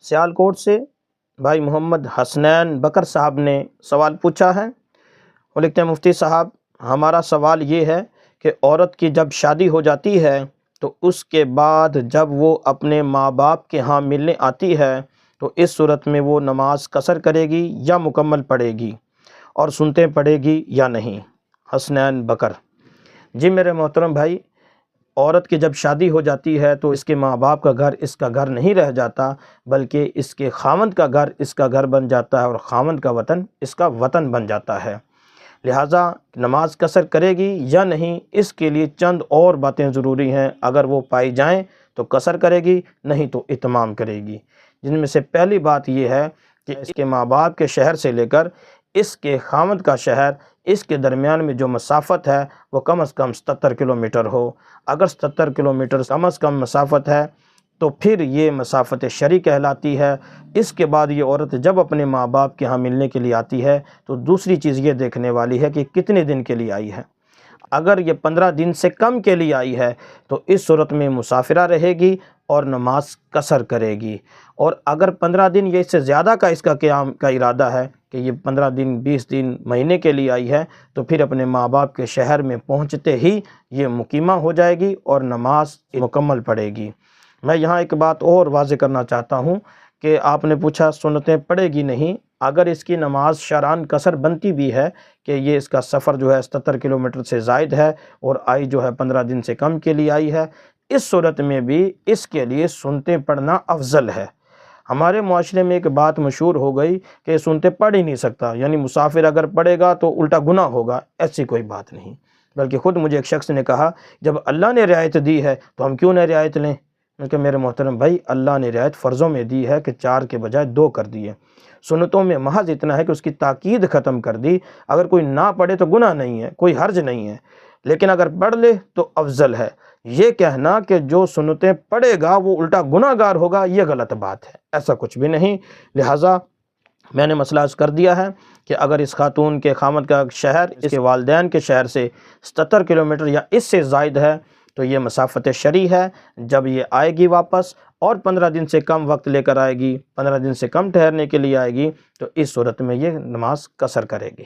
سیالکوٹ سے بھائی محمد حسنین بکر صاحب نے سوال پوچھا ہے۔ وہ لکھتے ہیں مفتی صاحب ہمارا سوال یہ ہے کہ عورت کی جب شادی ہو جاتی ہے تو اس کے بعد جب وہ اپنے ماں باپ کے ہاں ملنے آتی ہے تو اس صورت میں وہ نماز قصر کرے گی یا مکمل پڑھے گی، اور سنتے پڑھے گی یا نہیں؟ حسنین بکر: جی میرے محترم بھائی، عورت کی جب شادی ہو جاتی ہے تو اس کے ماں باپ کا گھر اس کا گھر نہیں رہ جاتا، بلکہ اس کے خاوند کا گھر اس کا گھر بن جاتا ہے، اور خاوند کا وطن اس کا وطن بن جاتا ہے۔ لہٰذا نماز قصر کرے گی یا نہیں، اس کے لیے چند اور باتیں ضروری ہیں۔ اگر وہ پائی جائیں تو قصر کرے گی، نہیں تو اتمام کرے گی، جن میں سے پہلی بات یہ ہے کہ اس کے ماں باپ کے شہر سے لے کر اس کے خاوند کا شہر، اس کے درمیان میں جو مسافت ہے وہ کم از کم 77 کلومیٹر ہو۔ اگر 77 کلومیٹر کم از کم مسافت ہے تو پھر یہ مسافت شرعی کہلاتی ہے۔ اس کے بعد یہ عورت جب اپنے ماں باپ کے ہاں ملنے کے لیے آتی ہے تو دوسری چیز یہ دیکھنے والی ہے کہ کتنے دن کے لیے آئی ہے۔ اگر یہ 15 دن سے کم کے لیے آئی ہے تو اس صورت میں مسافرہ رہے گی اور نماز قصر کرے گی، اور اگر 15 دن یا اس سے زیادہ کا اس کا قیام کا ارادہ ہے کہ یہ 15 دن 20 دن مہینے کے لیے آئی ہے تو پھر اپنے ماں باپ کے شہر میں پہنچتے ہی یہ مقیمہ ہو جائے گی اور نماز مکمل پڑھے گی۔ میں یہاں ایک بات اور واضح کرنا چاہتا ہوں کہ آپ نے پوچھا سنتیں پڑھے گی نہیں، اگر اس کی نماز شرعاً قصر بنتی بھی ہے کہ یہ اس کا سفر جو ہے 77 کلومیٹر سے زائد ہے اور آئی جو ہے 15 دن سے کم کے لیے آئی ہے، اس صورت میں بھی اس کے لیے سنتیں پڑھنا افضل ہے۔ ہمارے معاشرے میں ایک بات مشہور ہو گئی کہ سنتیں پڑھ ہی نہیں سکتا، یعنی مسافر اگر پڑھے گا تو الٹا گناہ ہوگا۔ ایسی کوئی بات نہیں، بلکہ خود مجھے ایک شخص نے کہا جب اللہ نے رعایت دی ہے تو ہم کیوں نہ رعایت لیں؟ کیونکہ میرے محترم بھائی، اللہ نے رعایت فرضوں میں دی ہے کہ 4 کے بجائے 2 کر دیے، سنتوں میں محض اتنا ہے کہ اس کی تاکید ختم کر دی۔ اگر کوئی نہ پڑھے تو گناہ نہیں ہے، کوئی حرج نہیں ہے، لیکن اگر پڑھ لے تو افضل ہے۔ یہ کہنا کہ جو سنتیں پڑھے گا وہ الٹا گناہ گار ہوگا، یہ غلط بات ہے، ایسا کچھ بھی نہیں۔ لہٰذا میں نے مسئلہ عرض کر دیا ہے کہ اگر اس خاتون کے خاوند کا شہر اس کے والدین کے شہر سے 77 کلومیٹر یا اس سے زائد ہے تو یہ مسافت شرعی ہے۔ جب یہ آئے گی واپس اور 15 دن سے کم وقت لے کر آئے گی، 15 دن سے کم ٹھہرنے کے لیے آئے گی، تو اس صورت میں یہ نماز قصر کرے گی۔